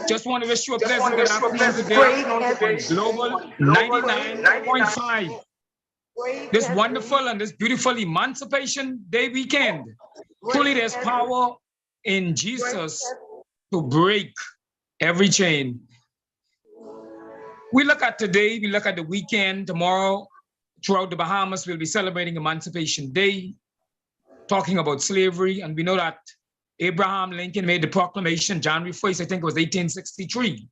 Just want to wish you a pleasant good afternoon today on Global 99.5. This wonderful and this beautiful Emancipation Day weekend. Truly, there's power in Jesus to break every chain. We look at today, we look at the weekend. Tomorrow, throughout the Bahamas, we'll be celebrating Emancipation Day, talking about slavery. And we know that Abraham Lincoln made the proclamation January 1st, I think it was 1863,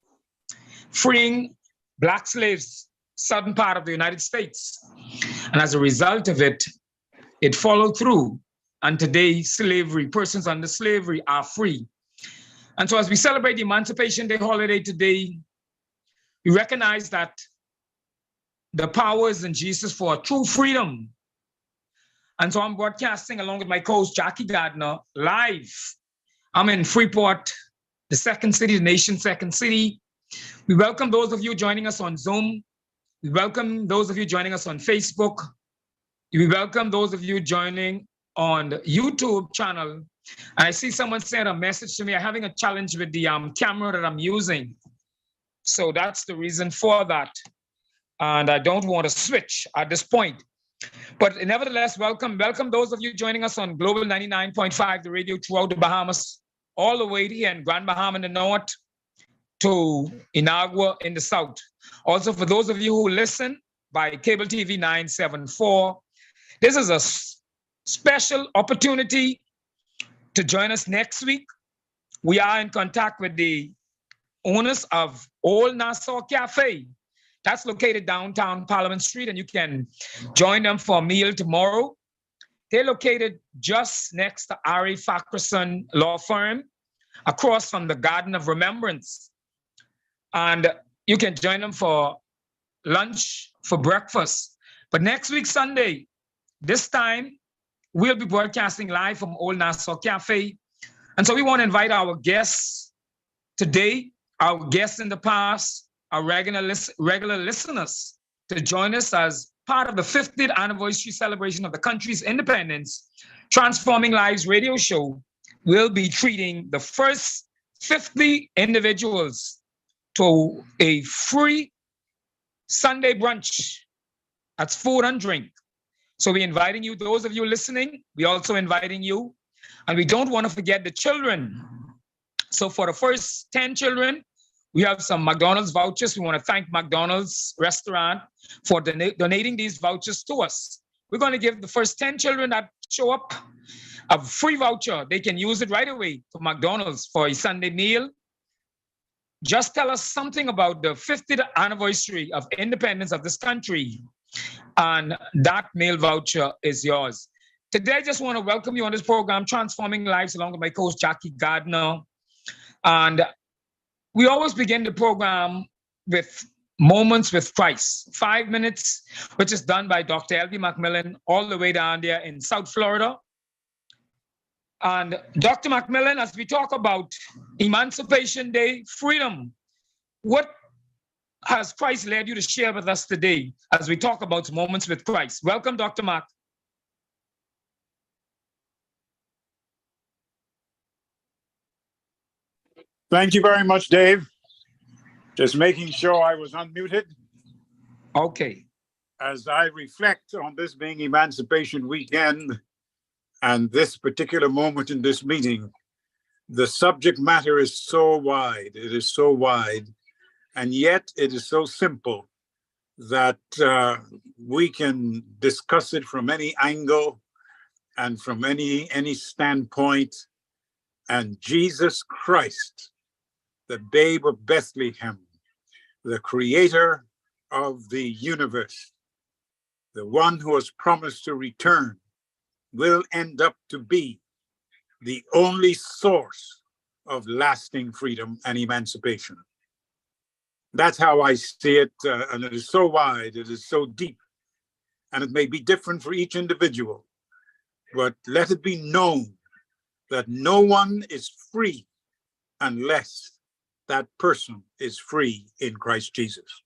freeing Black slaves, southern part of the United States. And as a result of it, it followed through. And today, slavery, persons under slavery are free. And so as we celebrate the Emancipation Day holiday today, we recognize that the power is in Jesus for true freedom. And so I'm broadcasting along with my co-host Jackie Gardner live. I'm in Freeport, the second city, the nation's second city. We welcome those of you joining us on Zoom. We welcome those of you joining us on Facebook. We welcome those of you joining on the YouTube channel. And I see someone sent a message to me. I'm having a challenge with the camera that I'm using. So that's the reason for that. And I don't want to switch at this point. But nevertheless, welcome those of you joining us on Global 99.5, the radio throughout the Bahamas, all the way here in Grand Bahama in the north to Inagua in the south. Also, for those of you who listen by Cable TV 974, this is a special opportunity to join us next week. We are in contact with the owners of Old Nassau Cafe. That's located downtown Parliament Street, and you can join them for a meal tomorrow. They're located just next to Ari Fakerson Law Firm, across from the Garden of Remembrance. And you can join them for lunch, for breakfast. But next week, Sunday, this time, we'll be broadcasting live from Old Nassau Cafe. And so we want to invite our guests today, our guests in the past, our regular listeners to join us as part of the 50th anniversary celebration of the country's independence. Transforming Lives radio show will be treating the first 50 individuals to a free Sunday brunch. That's food and drink. So we're inviting you, those of you listening, we're also inviting you. And we don't want to forget the children. So for the first 10 children, we have some McDonald's vouchers. We want to thank McDonald's restaurant for donating these vouchers to us. We're going to give the first 10 children that show up a free voucher. They can use it right away to McDonald's for a Sunday meal. Just tell us something about the 50th anniversary of independence of this country, and that meal voucher is yours. Today, I just want to welcome you on this program, Transforming Lives, along with my coach, Jackie Gardner. And we always begin the program with Moments with Christ, 5 minutes, which is done by Dr. L.B. McMillan, all the way down there in South Florida. And Dr. McMillan, as we talk about Emancipation Day, freedom, what has Christ led you to share with us today as we talk about Moments with Christ? Welcome, Dr. Mark. Thank you very much, Dave. Just making sure I was unmuted. Okay. As I reflect on this being Emancipation Weekend and this particular moment in this meeting, the subject matter is so wide. It is so wide, and yet it is so simple that we can discuss it from any angle and from any standpoint. And Jesus Christ, the babe of Bethlehem, the creator of the universe, the one who has promised to return, will end up to be the only source of lasting freedom and emancipation. That's how I see it, and it is so wide, it is so deep, and it may be different for each individual, but let it be known that no one is free unless that person is free in Christ Jesus.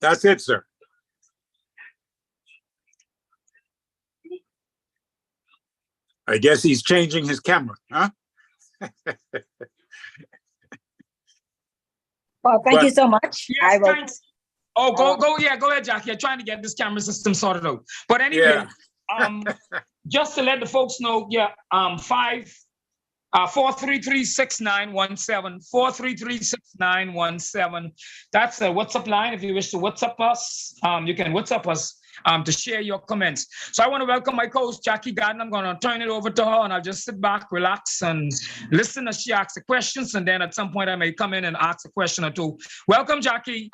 That's it, sir. I guess he's changing his camera, huh? Well, thank you so much. Yes, thanks. Oh, go ahead, Jackie. I'm trying to get this camera system sorted out. But anyway, just to let the folks know, 433-6917, 433-6917. That's a WhatsApp line. If you wish to WhatsApp us, you can WhatsApp us to share your comments. So I want to welcome my co-host, Jackie Gardner. I'm going to turn it over to her, and I'll just sit back, relax, and listen as she asks the questions. And then at some point, I may come in and ask a question or two. Welcome, Jackie.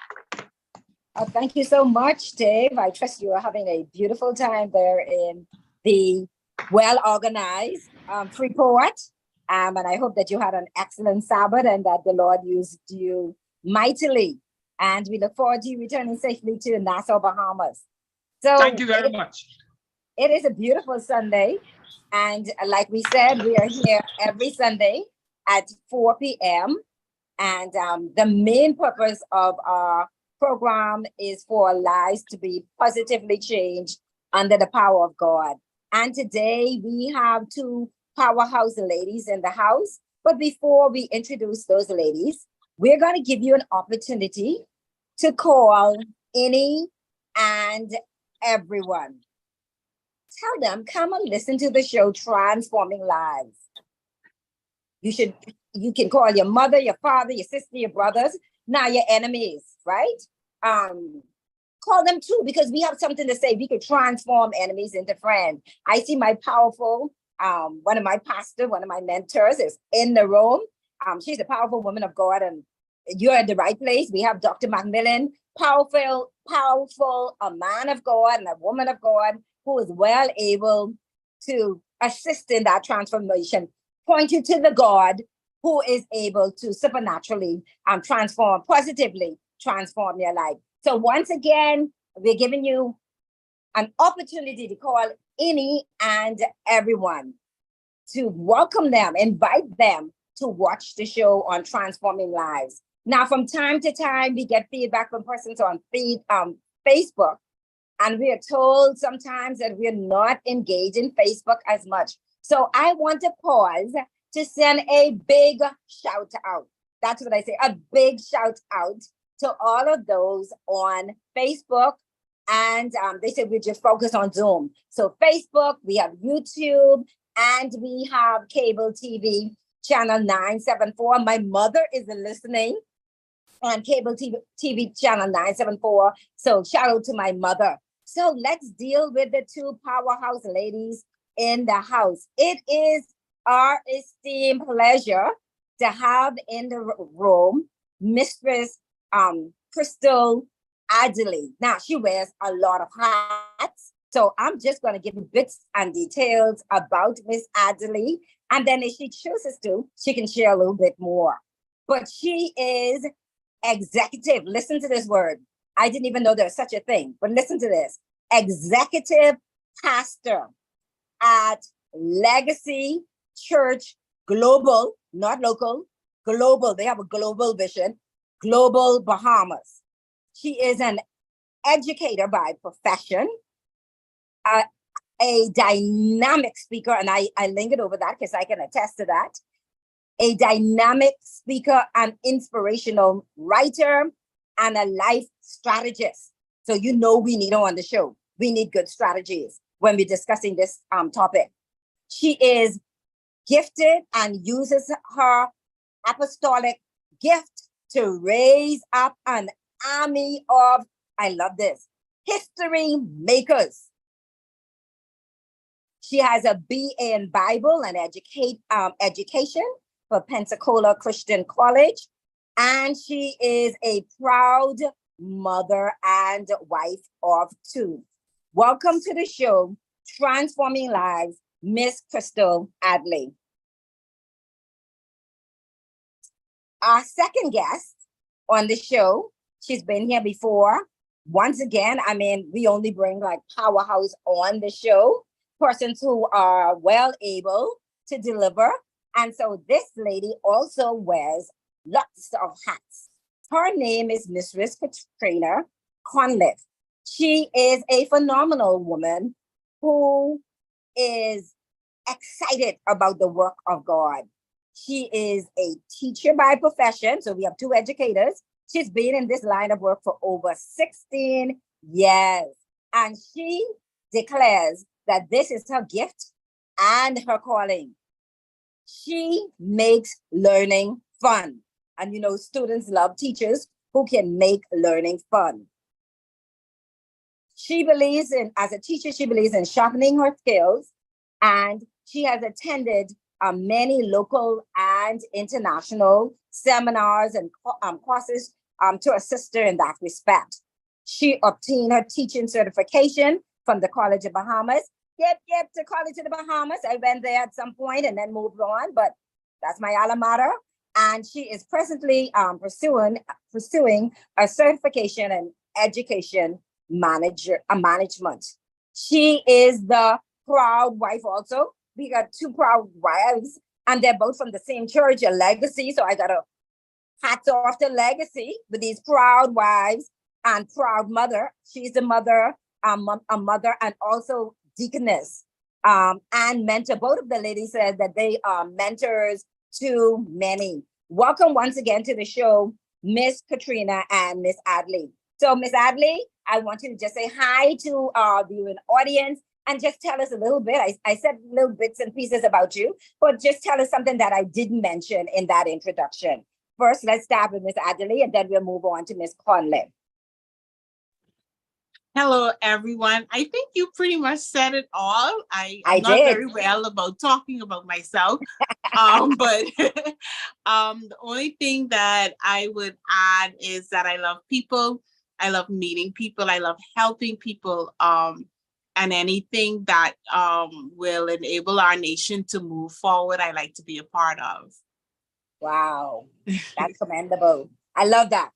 Thank you so much, Dave. I trust you are having a beautiful time there in the well-organized Freeport. And I hope that you had an excellent Sabbath and that the Lord used you mightily. And we look forward to you returning safely to Nassau, Bahamas. So thank you very much. It is a beautiful Sunday. And like we said, we are here every Sunday at 4 p.m. And the main purpose of our program is for lives to be positively changed under the power of God. And today we have two powerhouse ladies in the house. But before we introduce those ladies, we're going to give you an opportunity to call any and everyone. Tell them, come and listen to the show Transforming Lives. You can call your mother, your father, your sister, your brothers, now your enemies, right? Call them too, because we have something to say. We could transform enemies into friends. I see my powerful, one of my pastors, one of my mentors is in the room. She's a powerful woman of God, and you're at the right place. We have Dr. Macmillan, powerful, a man of God and a woman of God who is well able to assist in that transformation. Point you to the God who is able to supernaturally positively transform your life. So once again, we're giving you an opportunity to call any and everyone, to welcome them, invite them to watch the show on Transforming Lives. Now, from time to time, we get feedback from persons on Facebook, and we are told sometimes that we're not engaged in Facebook as much. So I want to pause to send a big shout out. That's what I say, a big shout out to all of those on Facebook. And they said we just focus on Zoom. So Facebook, we have YouTube, and we have cable TV channel 974. My mother is listening on cable TV channel 974. So shout out to my mother. So let's deal with the two powerhouse ladies in the house. It is our esteemed pleasure to have in the room Mistress Crystal Adderley. Now, she wears a lot of hats. So I'm just going to give you bits and details about Miss Adderley. And then if she chooses to, she can share a little bit more. But she is executive. Listen to this word. I didn't even know there's such a thing, but listen to this. Executive pastor at Legacy Church Global, not local, global. They have a global vision, Global Bahamas. She is an educator by profession, a dynamic speaker, and I lingered over that because I can attest to that. A dynamic speaker and inspirational writer and a life strategist. So you know we need her on the show. We need good strategies when we're discussing this topic. She is gifted and uses her apostolic gift to raise up an army of, I love this, history makers. She has a BA in Bible and education for Pensacola Christian College. And she is a proud mother and wife of two. Welcome to the show, Transforming Lives, Miss Crystal Adderley. Our second guest on the show, she's been here before. Once again, I mean, we only bring like powerhouse on the show, persons who are well able to deliver. And so this lady also wears lots of hats. Her name is Mistress Katrina Conliffe. She is a phenomenal woman who is excited about the work of God. She is a teacher by profession. So we have two educators. She's been in this line of work for over 16 years. And she declares that this is her gift and her calling. She makes learning fun. And you know, students love teachers who can make learning fun. She believes in, as a teacher, she believes in sharpening her skills, and she has attended many local and international seminars and courses to assist her in that respect. She obtained her teaching certification from the College of Bahamas. Yep, to College of the Bahamas. I went there at some point and then moved on, but that's my alma mater. And she is presently pursuing a certification in education management. She is the proud wife also. We got two proud wives, and they're both from the same church, a Legacy. So I got a hats off to Legacy with these proud wives and proud mother. She's the mother, a mother, and also deaconess and mentor. Both of the ladies said that they are mentors to many. Welcome once again to the show, Miss Katrina and Miss Adley. So Miss Adley, I want you to just say hi to our viewing audience and just tell us a little bit. I said little bits and pieces about you, but just tell us something that I didn't mention in that introduction. First, let's start with Miss Adley, and then we'll move on to Miss Conley. Hello, everyone. I think you pretty much said it all. I'm not did. very well about talking about myself, but the only thing that I would add is that I love people. I love meeting people. I love helping people, and anything that will enable our nation to move forward, I like to be a part of. Wow, that's commendable. I love that.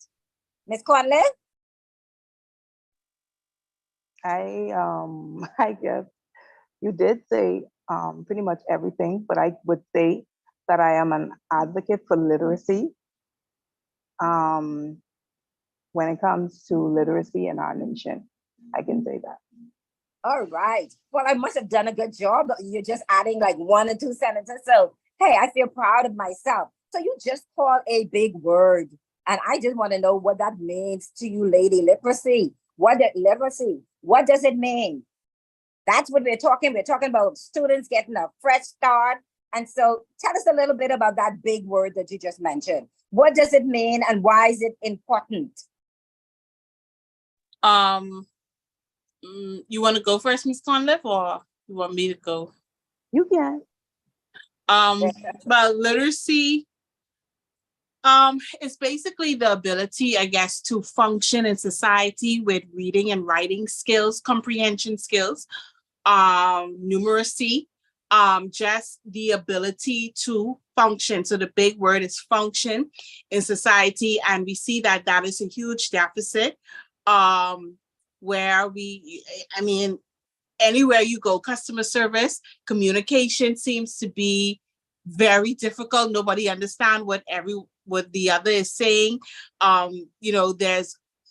Miss Conley? I guess you did say pretty much everything, but I would say that I am an advocate for literacy when it comes to literacy in our nation. I can say that. All right. Well, I must have done a good job. You're just adding like 1 or 2 sentences. So, hey, I feel proud of myself. So you just called a big word. And I just want to know what that means to you, lady. Literacy. Literacy? What does it mean? That's what we're talking. We're talking about students getting a fresh start. And so tell us a little bit about that big word that you just mentioned. What does it mean and why is it important? You want to go first, Ms. Conliffe, or you want me to go? You can. Well, literacy is basically the ability, I guess, to function in society with reading and writing skills, comprehension skills, numeracy, just the ability to function. So the big word is function in society. And we see that that is a huge deficit where anywhere you go, customer service, communication seems to be very difficult. Nobody understands what the other is saying.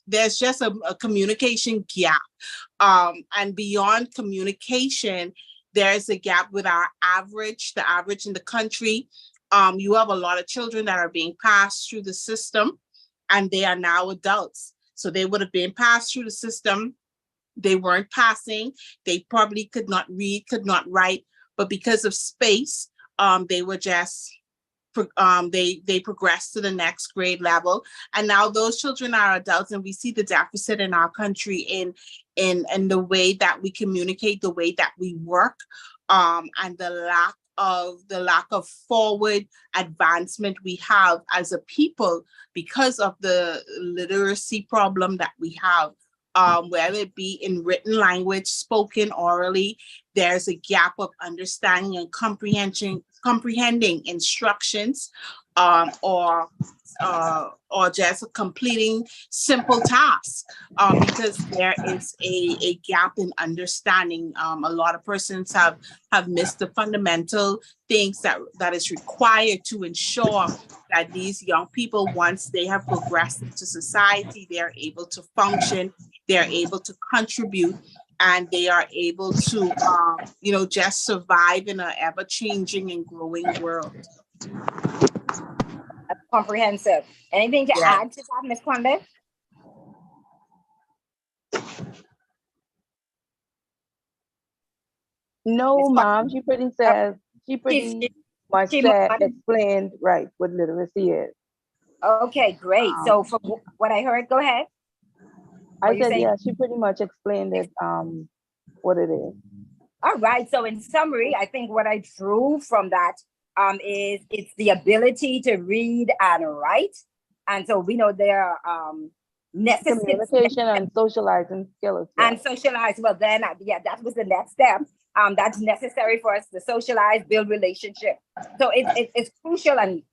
There's just a communication gap. And beyond communication, there's a gap with the average in the country. You have a lot of children that are being passed through the system, and they are now adults. So they would have been passed through the system. They weren't passing. They probably could not read, could not write, but because of space, they were just, they progressed to the next grade level. And now those children are adults, and we see the deficit in our country in the way that we communicate, the way that we work, and the lack of forward advancement we have as a people because of the literacy problem that we have. Whether it be in written language, spoken orally, there's a gap of understanding and comprehending instructions, or just completing simple tasks, because there is a gap in understanding. A lot of persons have missed the fundamental things that is required to ensure that these young people, once they have progressed into society, they're able to function, they're able to contribute, and they are able to, just survive in an ever-changing and growing world. That's comprehensive. Anything to Yeah. add to that, Ms. Kwande? No, Ms. ma'am, she pretty much she said, might- explained, right, what literacy is. Okay, great. So Um, from what I heard, go ahead. I you said, saying? yeah, she pretty much explained it, what it is. All right. So in summary, I think what I drew from that is it's the ability to read and write. And so we know there are necessary Communication and socializing skills. Yeah. and socialize. Well, then, that was the next step. That's necessary for us to socialize, build relationship. So it's crucial and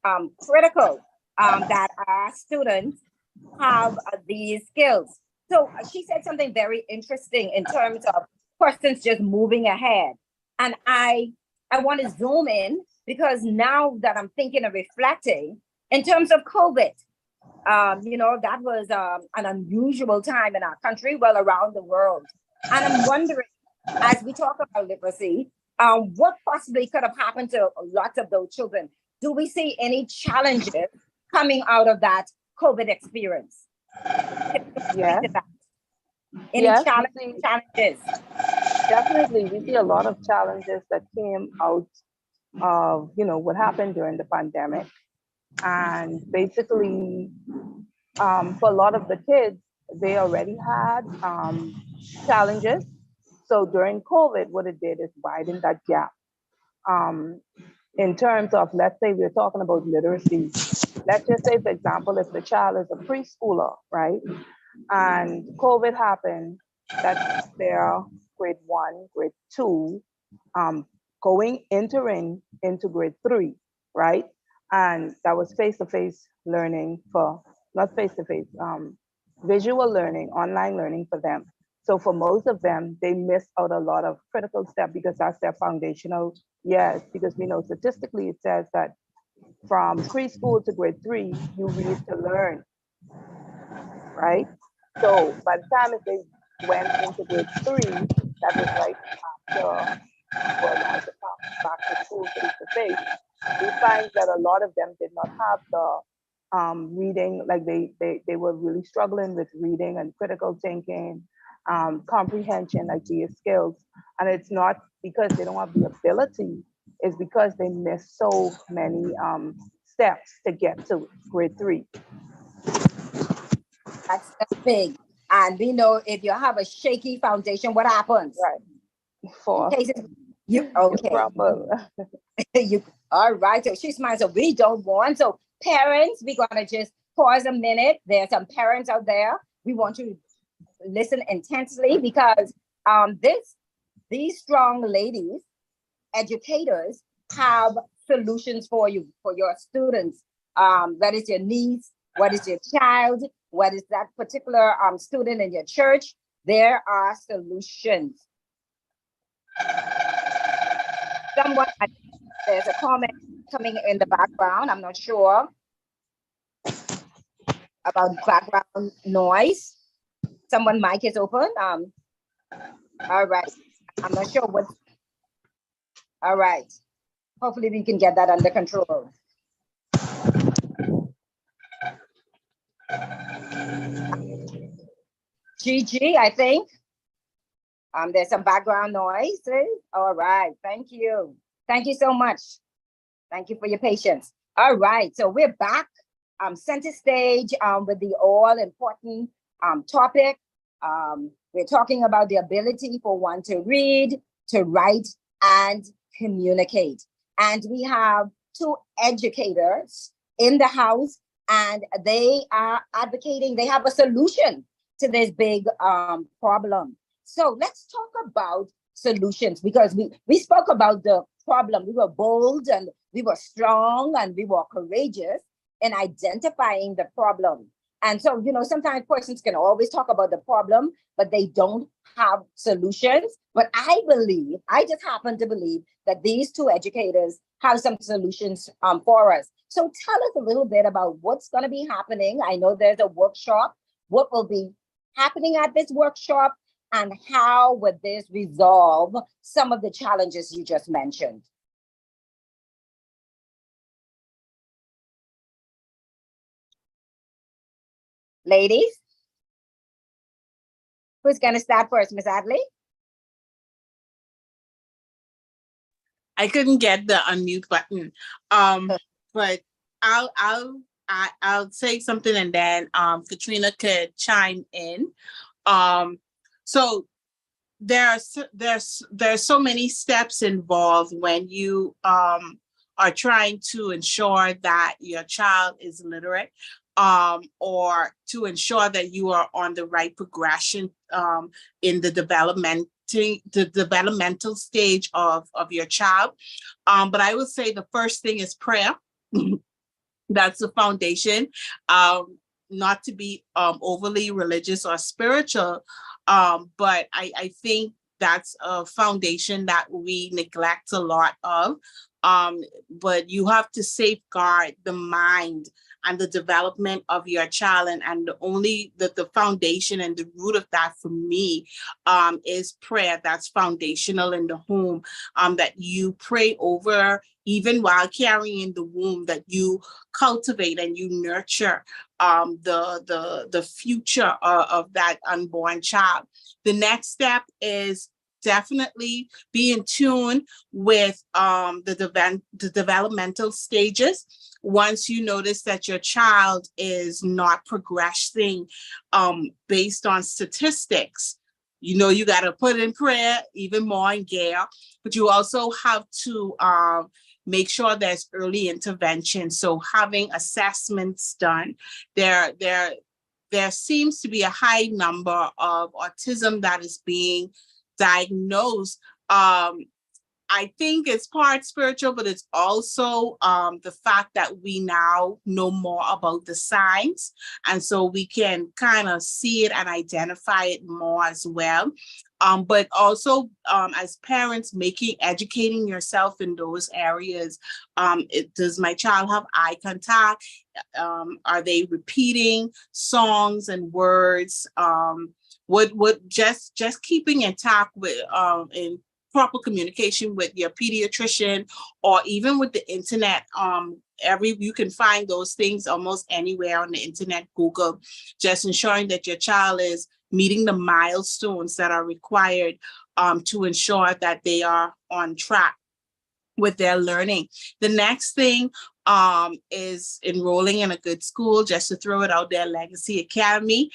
critical that our students have these skills. So she said something very interesting in terms of persons just moving ahead. And I want to zoom in because now that I'm thinking and reflecting in terms of COVID, that was an unusual time in our country, well, around the world. And I'm wondering, as we talk about literacy, what possibly could have happened to lots of those children? Do we see any challenges coming out of that COVID experience? Yeah. Any Yes, challenges? definitely, we see a lot of challenges that came out of, what happened during the pandemic. And basically, for a lot of the kids, they already had challenges. So during COVID, what it did is widen that gap. In terms of, let's say we're talking about literacy. Let's just say, for example, if the child is a preschooler, right? And COVID happened, that's their grade 1, grade 2, entering into grade 3, right? And that was face-to-face learning not face-to-face, visual learning, online learning for them. So for most of them, they missed out a lot of critical steps because that's their foundational, yes, because we know statistically it says that from preschool to grade 3, you read to learn, right? So by the time if they went into grade 3, that was right after, back to school face-to-face, we find that a lot of them did not have the reading, like they were really struggling with reading and critical thinking, comprehension, like these skills. And it's not because they don't have the ability, it's because they miss so many steps to get to grade 3. That's big. And we know if you have a shaky foundation, what happens? Right. For you okay. You all right. So she smiles. So we don't want. So parents, we're gonna just pause a minute. There's some parents out there. We want you to listen intensely because these strong ladies, educators, have solutions for you, for your students. That is your niece, what is your child, what is that particular student in your church. There are solutions. There's a comment coming in the background. I'm not sure about background noise. Someone mic is open. All right. I'm not sure what. All right. Hopefully we can get that under control. Gigi, I think. There's some background noise. All right. Thank you. Thank you so much. Thank you for your patience. All right. So we're back center stage with the all important topic. We're talking about the ability for one to read, to write, and communicate. And we have 2 educators in the house, and they are advocating, they have a solution to this big problem. So let's talk about solutions, because we spoke about the problem. We were bold and we were strong and we were courageous in identifying the problem. And so, sometimes persons can always talk about the problem, but they don't have solutions. But I just happen to believe that these 2 educators have some solutions for us. So tell us a little bit about what's going to be happening. I know there's a workshop. What will be happening at this workshop? And how would this resolve some of the challenges you just mentioned? Ladies? Who's going to start first, Miss Adley? I couldn't get the unmute button. But I'll say something and then Katrina could chime in. So there's so many steps involved when you are trying to ensure that your child is literate, or to ensure that you are on the right progression in the developmental stage of your child. But I would say the first thing is prayer. That's the foundation. Not to be overly religious or spiritual, but I think that's a foundation that we neglect a lot of. But you have to safeguard the mind and the development of your child, and only the foundation and the root of that for me is prayer. That's foundational in the home, that you pray over even while carrying the womb, that you cultivate and you nurture the future of that unborn child. The next step is definitely be in tune with the developmental stages. Once you notice that your child is not progressing based on statistics, you know, you got to put in prayer even more in gear, but you also have to make sure there's early intervention. So having assessments done. There seems to be a high number of autism that is being diagnosed. I think it's part spiritual, but it's also the fact that we now know more about the signs. And so we can kind of see it and identify it more as well. But also as parents, educating yourself in those areas. Does my child have eye contact? Are they repeating songs and words? What just keeping intact with in proper communication with your pediatrician, or even with the internet. You can find those things almost anywhere on the internet, Google, just ensuring that your child is meeting the milestones that are required to ensure that they are on track with their learning. The next thing is enrolling in a good school. Just to throw it out there, Legacy Academy,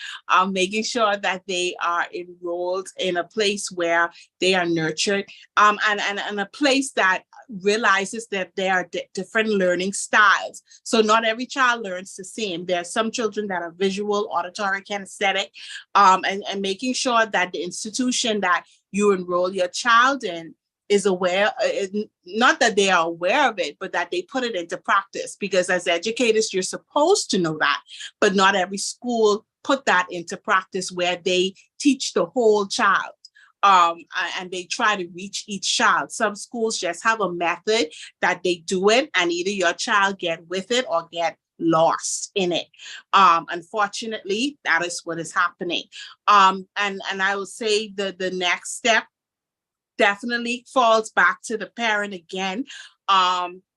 making sure that they are enrolled in a place where they are nurtured, and a place that realizes that there are different learning styles. So not every child learns the same. There are some children that are visual, auditory, kinesthetic, and making sure that the institution that you enroll your child in is aware, not that they are aware of it, but that they put it into practice. Because as educators, you're supposed to know that, but not every school put that into practice where they teach the whole child. And they try to reach each child. Some schools just have a method that they do it, and either your child get with it or get lost in it. Unfortunately, that is what is happening. And I would say the next step definitely falls back to the parent again,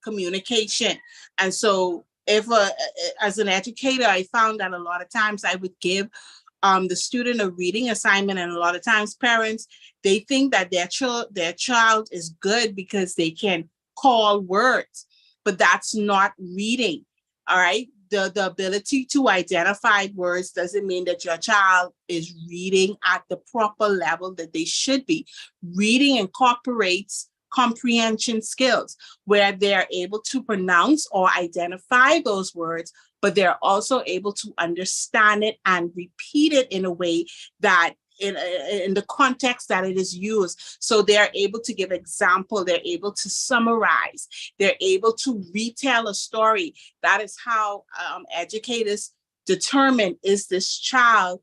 communication. And so if as an educator, I found that a lot of times I would give the student a reading assignment, and a lot of times parents, they think that their child is good because they can call words, but that's not reading. All right. The ability to identify words doesn't mean that your child is reading at the proper level that they should be. Reading incorporates comprehension skills where they're able to pronounce or identify those words, but they're also able to understand it and repeat it in a way that in the context that it is used. So they're able to give example, they're able to summarize, they're able to retell a story. That is how educators determine, is this child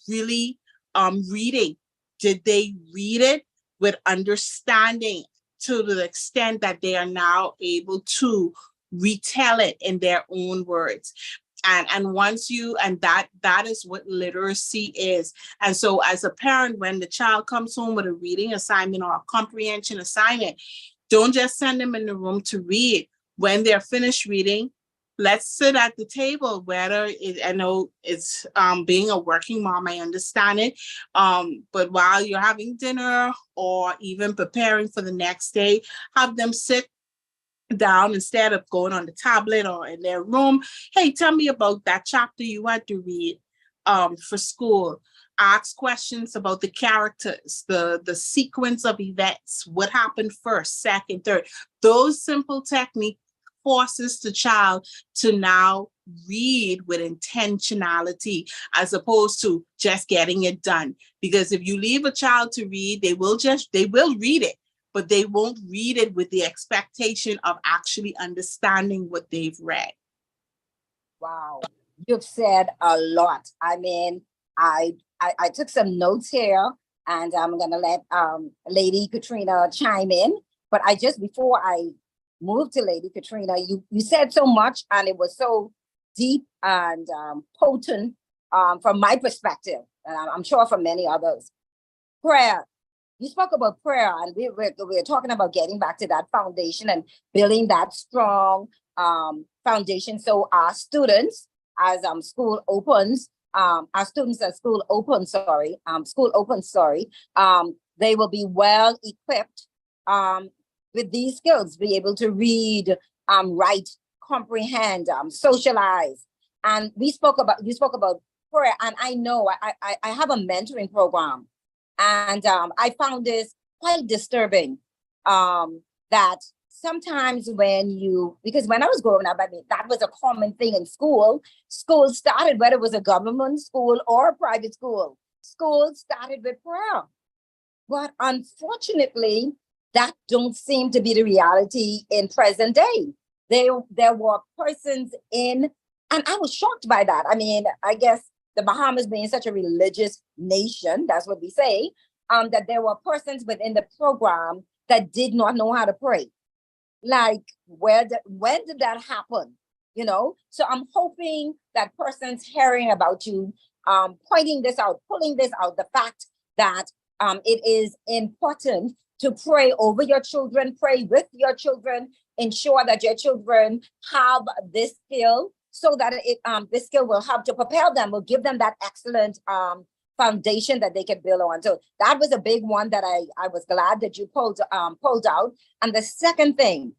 really reading? Did they read it with understanding to the extent that they are now able to retell it in their own words? And once you, and that is what literacy is. And so as a parent, when the child comes home with a reading assignment or a comprehension assignment, don't just send them in the room to read. When they're finished reading, let's sit at the table. Whether I know it's being a working mom, I understand it. But while you're having dinner or even preparing for the next day, have them sit down instead of going on the tablet or in their room. Hey, tell me about that chapter you had to read for school. Ask questions about the characters, the sequence of events, what happened first, second, third. Those simple techniques forces the child to now read with intentionality as opposed to just getting it done. Because if you leave a child to read, they will read it, but they won't read it with the expectation of actually understanding what they've read. Wow, you've said a lot. I mean, I took some notes here, and I'm gonna let Lady Katrina chime in. But before I move to Lady Katrina, you said so much, and it was so deep and potent from my perspective, and I'm sure from many others. Prayer. You spoke about prayer, and we're talking about getting back to that foundation and building that strong foundation. So our students, as school opens, school opens, they will be well equipped with these skills, be able to read, write, comprehend, socialize. And you spoke about prayer, and I know I have a mentoring program. And I found this quite disturbing, that sometimes because when I was growing up, I mean, that was a common thing in school. School started, whether it was a government school or a private school, school started with prayer. But unfortunately, that don't seem to be the reality in present day. There were persons and I was shocked by that. I mean, I guess the Bahamas being such a religious nation, that's what we say, that there were persons within the program that did not know how to pray. Like, when did that happen? You know, so I'm hoping that persons hearing about you, pointing this out, pulling this out, the fact that it is important to pray over your children, pray with your children, ensure that your children have this skill, so that this skill will help to propel them, will give them that excellent foundation that they can build on. So that was a big one that I was glad that you pulled out. And the second thing,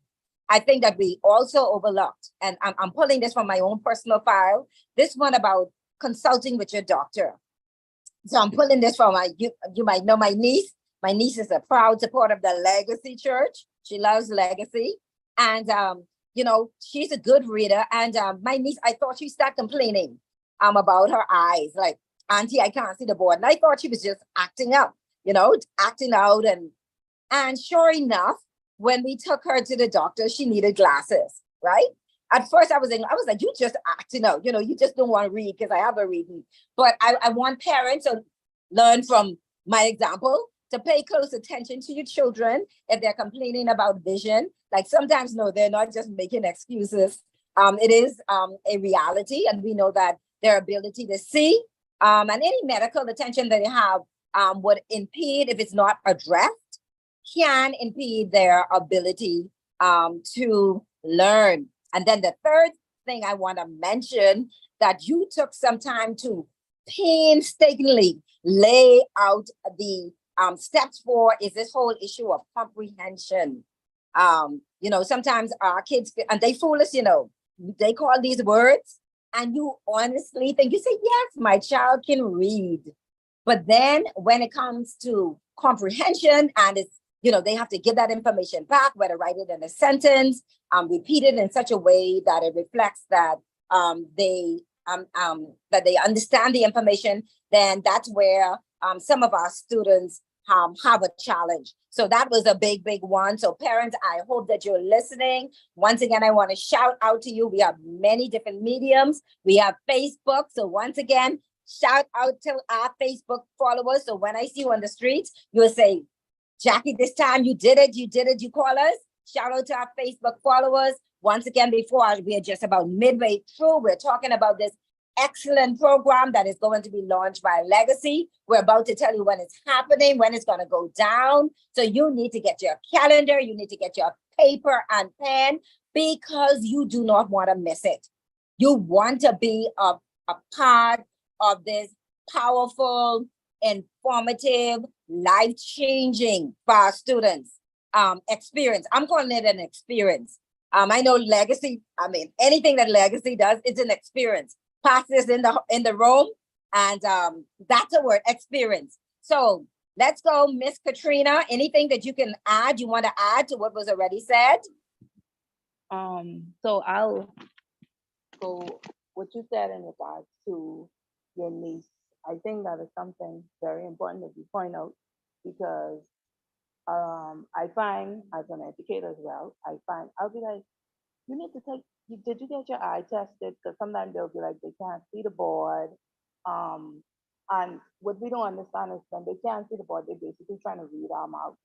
I think that we also overlooked, and I'm pulling this from my own personal file, this one about consulting with your doctor. So I'm pulling this from you might know my niece. My niece is a proud supporter of the Legacy Church. She loves Legacy. And you know, she's a good reader. And my niece, I thought she started complaining about her eyes. Like, Auntie, I can't see the board. And I thought she was just acting up, you know, acting out. And sure enough, when we took her to the doctor, she needed glasses, right? At first, I was like, you just acting out. You know, you just don't want to read because I have a reading. But I want parents to learn from my example, to pay close attention to your children if they're complaining about vision. Like, sometimes, no, they're not just making excuses. It is a reality, and we know that their ability to see and any medical attention that they have would impede, if it's not addressed, can impede their ability to learn. And then the third thing I want to mention, that you took some time to painstakingly lay out the steps for, is this whole issue of comprehension. You know, sometimes our kids, and they fool us, you know, they call these words, and you honestly think, you say, yes, my child can read. But then when it comes to comprehension, and it's, you know, they have to give that information back, whether write it in a sentence, repeat it in such a way that it reflects that they understand the information, then that's where some of our students have a challenge. So that was a big one. So parents, I hope that you're listening. Once again, I want to shout out to you. We have many different mediums. We have Facebook. So once again, shout out to our Facebook followers. So when I see you on the streets, you'll say, Jackie, this time you did it, you call us. Shout out to our Facebook followers. Once again, we are just about midway through. We're talking about this excellent program that is going to be launched by Legacy. We're about to tell you when it's happening, when it's going to go down. So you need to get your calendar, you need to get your paper and pen, because you do not want to miss it. You want to be a part of this powerful, informative, life-changing for our students experience. I'm calling it an experience. I know Legacy, anything that Legacy does, it's an experience. Pass this in the room, and that's a word, experience. So let's go, Miss Katrina. Anything that you can add, you want to add to what was already said? So I'll go what you said in regards to your niece. I think that is something very important that you point out, because I find, as an educator as well, I'll be like, you need to take, did you get your eye tested? Because sometimes they'll be like, they can't see the board. And what we don't understand is when they can't see the board, they're basically trying to read our mouth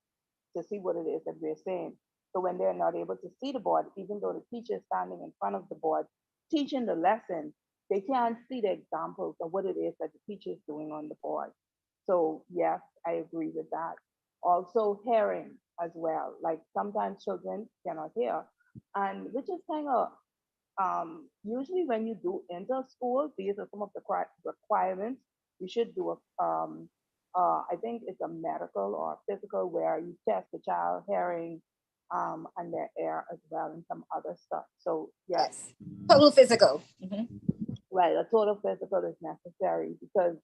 to see what it is that we're saying. So when they're not able to see the board, even though the teacher is standing in front of the board, teaching the lesson, they can't see the examples of what it is that the teacher is doing on the board. So yes, I agree with that. Also hearing as well, like sometimes children cannot hear, and which is kind of, usually when you do enter school, these are some of the requirements. You should do I think it's a medical or physical where you test the child hearing and their ear as well, and some other stuff. So yes. Total physical. Right, a total physical is necessary, because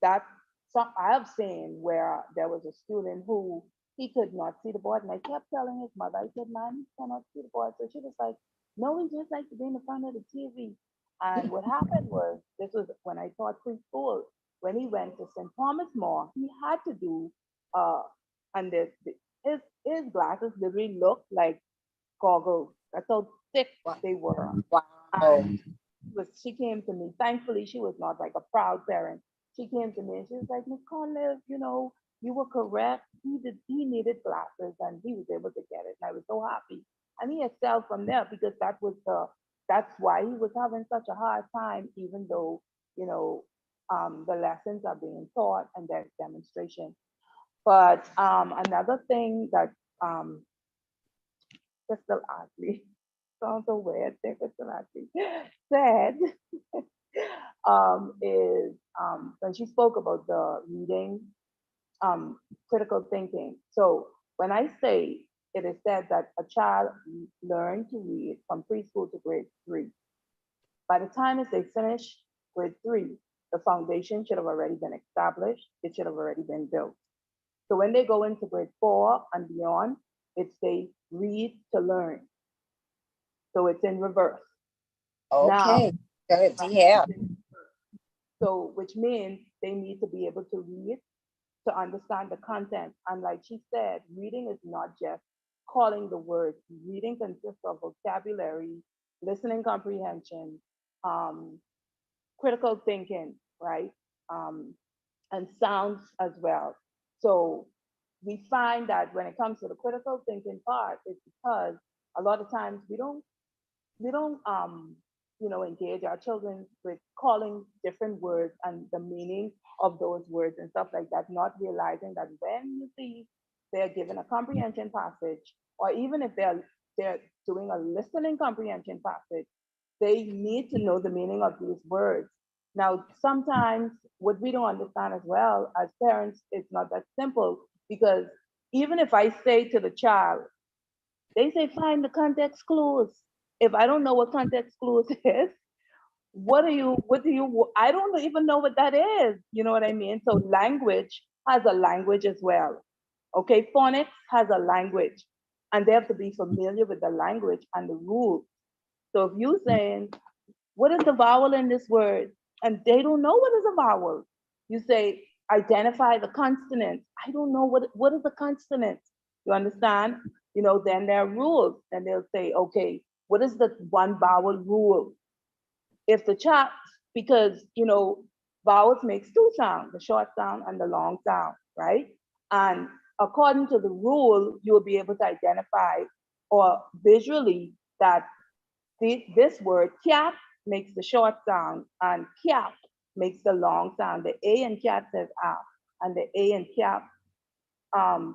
that, so I have seen where there was a student who he could not see the board, and I kept telling his mother, I said, man, he cannot see the board. So she was like, no, he just likes to be in the front of the TV. And what happened was, this was when I taught preschool, when he went to St. Thomas More, he had to do, and his glasses literally looked like goggles. That's how thick they were. Wow. And she came to me, thankfully she was not like a proud parent. She came to me and she was like, Miss Conley, you were correct. He needed glasses and he was able to get it. And I was so happy. And he excelled from there, because that's why he was having such a hard time, even though, the lessons are being taught and there's demonstration. But another thing that Crystal Ashley, sounds so weird, Crystal Ashley said, is when she spoke about the reading, critical thinking. So when I say it is said that a child learns to read from preschool to grade 3, by the time as they finish grade 3, the foundation should have already been established. It should have already been built. So when they go into grade 4 and beyond, it's they read to learn. So it's in reverse. Okay, good. Yeah. So which means they need to be able to read to understand the content. And like she said, reading is not just calling the words. Reading consists of vocabulary, listening comprehension, critical thinking, right? And sounds as well. So we find that when it comes to the critical thinking part, it's because a lot of times we don't engage our children with calling different words and the meaning of those words and stuff like that, not realizing that when you see they're given a comprehension passage, or even if they're doing a listening comprehension passage, they need to know the meaning of these words. Now, sometimes what we don't understand as well as parents, it's not that simple, because even if I say to the child, they say, find the context clues. If I don't know what context clues is, I don't even know what that is. You know what I mean? So language has a language as well. Okay, phonics has a language, and they have to be familiar with the language and the rules. So if you're saying, what is the vowel in this word? And they don't know what is a vowel. You say, identify the consonant. I don't know what is a consonant. You understand? Then there are rules, and they'll say, okay, what is the one vowel rule? If the child, because, vowels makes 2 sounds, the short sound and the long sound, right? And according to the rule, you will be able to identify or visually that this word cat makes the short sound and cap makes the long sound. The A in cat says A, and the A in cap,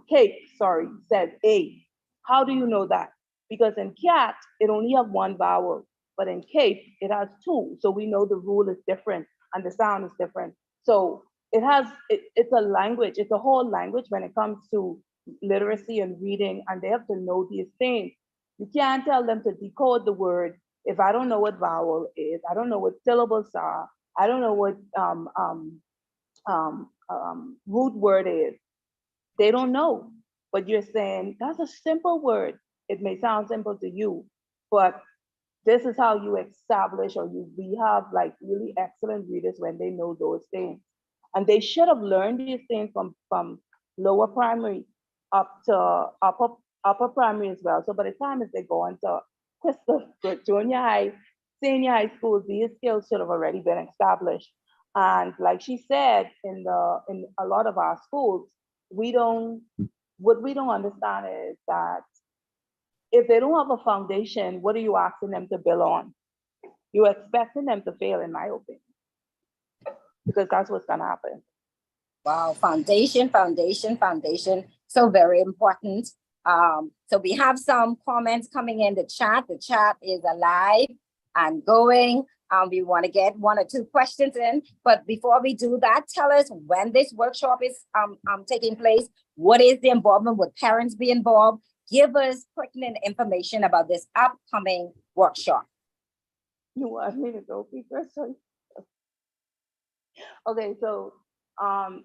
cape, sorry, says A. How do you know that? Because in cat, it only have one vowel, but in cape, it has two. So we know the rule is different and the sound is different. So it's a language, it's a whole language when it comes to literacy and reading, and they have to know these things. You can't tell them to decode the word if I don't know what vowel is, I don't know what syllables are, I don't know what root word is. They don't know. But you're saying that's a simple word. It may sound simple to you, but this is how you establish, or we have like really excellent readers when they know those things. And they should have learned these things from lower primary up to upper primary as well. So by the time as they go on to Crystal, junior high, senior high schools, these skills should have already been established. And like she said, in a lot of our schools, what we don't understand is that if they don't have a foundation, what are you asking them to build on? You're expecting them to fail, in my opinion, because that's what's gonna happen. Wow, foundation. So very important. So we have some comments coming in the chat. The chat is alive and going. We want to get 1 or 2 questions in, but before we do that, tell us when this workshop is taking place. What is the involvement? Would parents be involved? Give us pertinent information about this upcoming workshop. You want me to go first? Okay, so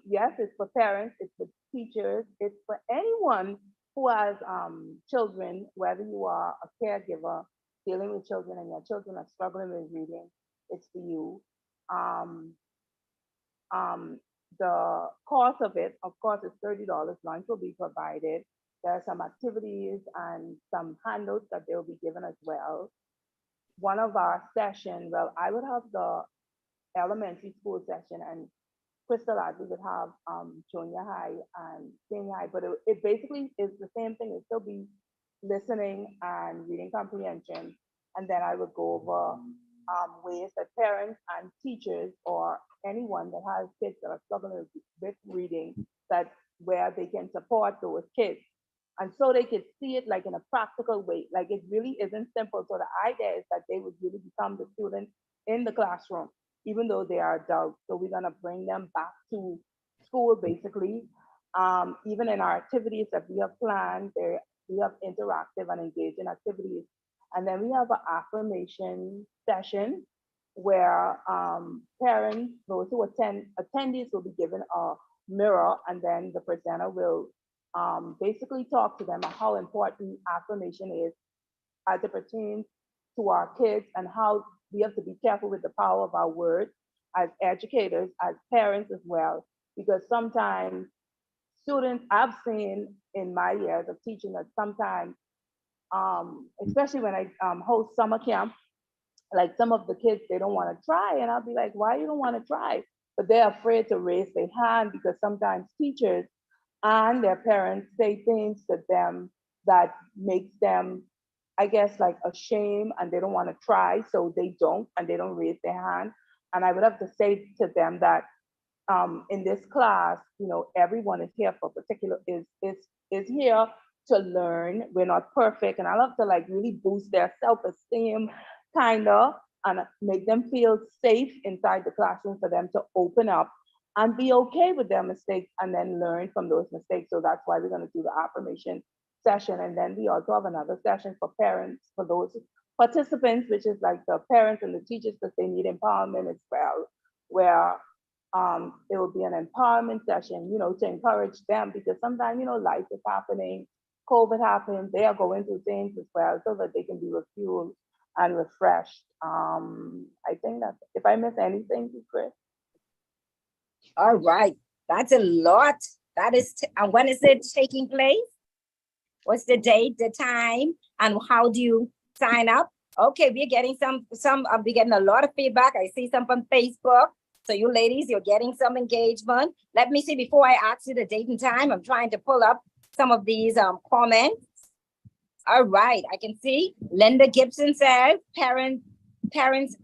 yes, it's for parents, it's for teachers, it's for anyone who has children, whether you are a caregiver dealing with children and your children are struggling with reading, it's for you. The cost of it, of course, is $30. Lunch will be provided. There are some activities and some handouts that they'll be given as well. One of our sessions, well, I would have the elementary school session, and Crystal Adley would have junior high and senior high, but it basically is the same thing. It'll still be listening and reading comprehension. And then I would go over ways that parents and teachers or anyone that has kids that are struggling with reading, that where they can support those kids. And so they could see it like in a practical way. Like it really isn't simple. So the idea is that they would really become the students in the classroom, even though they are adults. So we're gonna bring them back to school basically. Even in our activities that we have planned, we have interactive and engaging activities. And then we have an affirmation session where parents, those who attendees will be given a mirror, and then the presenter will basically talk to them about how important affirmation is as it pertains to our kids, and how we have to be careful with the power of our words as educators, as parents as well, because sometimes students, I've seen in my years of teaching that sometimes, especially when I host summer camp, like some of the kids, they don't want to try, and I'll be like, why you don't want to try? But they're afraid to raise their hand because sometimes teachers and their parents say things to them that makes them, I guess, like ashamed, and they don't want to try, so they don't, and they don't raise their hand. And I would have to say to them that in this class, you know, everyone is here for particular, is here to learn. We're not perfect, and I love to like really boost their self-esteem, kind of, and make them feel safe inside the classroom for them to open up and be okay with their mistakes and then learn from those mistakes. So that's why we're going to do the affirmation session. And then we also have another session for parents, for those participants, which is like the parents and the teachers, because they need empowerment as well, where it will be an empowerment session, you know, to encourage them, because sometimes, you know, life is happening, COVID happens, they are going through things as well, so that they can be refueled and refreshed. I think that if I miss anything, Chris. All right, that's a lot. That is, and when is it taking place? What's the date, the time, and how do you sign up? Okay, we're getting we're getting a lot of feedback. I see some from Facebook. So you ladies, you're getting some engagement. Let me see, before I ask you the date and time, I'm trying to pull up some of these comments. All right, I can see Linda Gibson says parents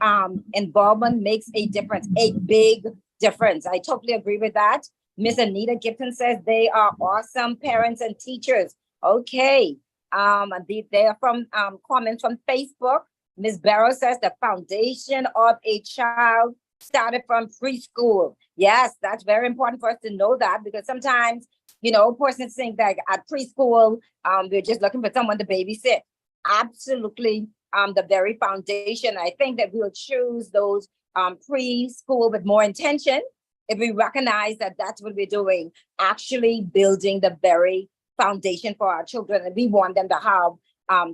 involvement makes a difference, a big difference. I totally agree with that. Miss Anita Gibson says they are awesome parents and teachers. Okay. They are from comments from Facebook. Miss Barrow says the foundation of a child started from preschool. Yes, that's very important for us to know that, because sometimes, you know, persons think that at preschool, we're just looking for someone to babysit. Absolutely, the very foundation. I think that we'll choose those preschool with more intention if we recognize that that's what we're doing, actually building the very foundation for our children, and we want them to have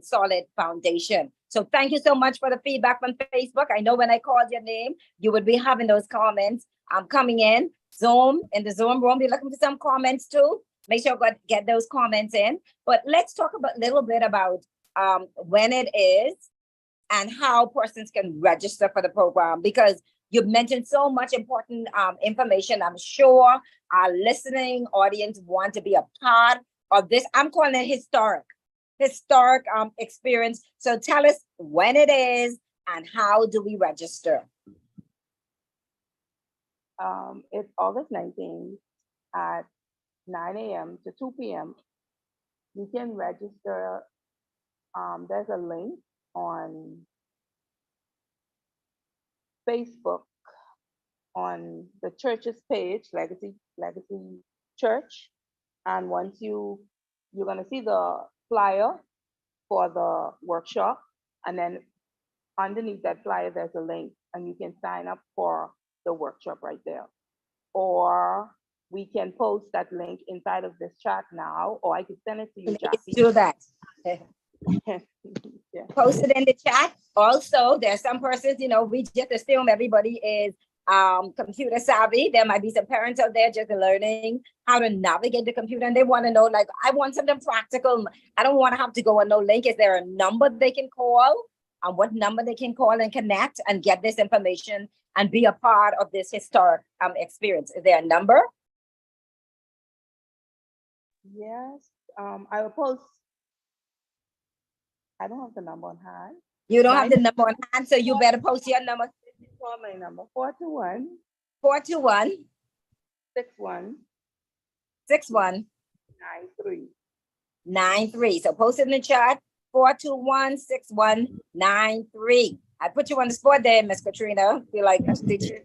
solid foundation. So thank you so much for the feedback from Facebook. I know when I called your name, you would be having those comments coming in. Zoom, in the Zoom room, we're looking for some comments too. Make sure you get those comments in. But let's talk a little bit about when it is and how persons can register for the program, because you've mentioned so much important information. I'm sure our listening audience want to be a part of this. I'm calling it historic experience. So tell us when it is and how do we register? It's August 19th at 9 a.m. to 2 p.m. You can register. There's a link on Facebook on the church's page, Legacy Church. And once you're gonna see the flyer for the workshop, and then underneath that flyer, there's a link and you can sign up for the workshop right there. Or we can post that link inside of this chat now, or I can send it to you, Jackie. Do that. Yeah. Post it in the chat. Also, there's some persons, you know, we just assume everybody is computer savvy. There might be some parents out there just learning how to navigate the computer, and they want to know, like, I want something practical. I don't want to have to go on no link. Is there a number they can call? And what number they can call and connect and get this information and be a part of this historic experience? Is there a number? Yes, I will post. I don't have the number on hand. You don't have the number on hand, so you better post your number. Call my number, 421 421 61 61 93. 93. So post it in the chat, 421 6193. I put you on the spot there, Miss Katrina. Feel like did you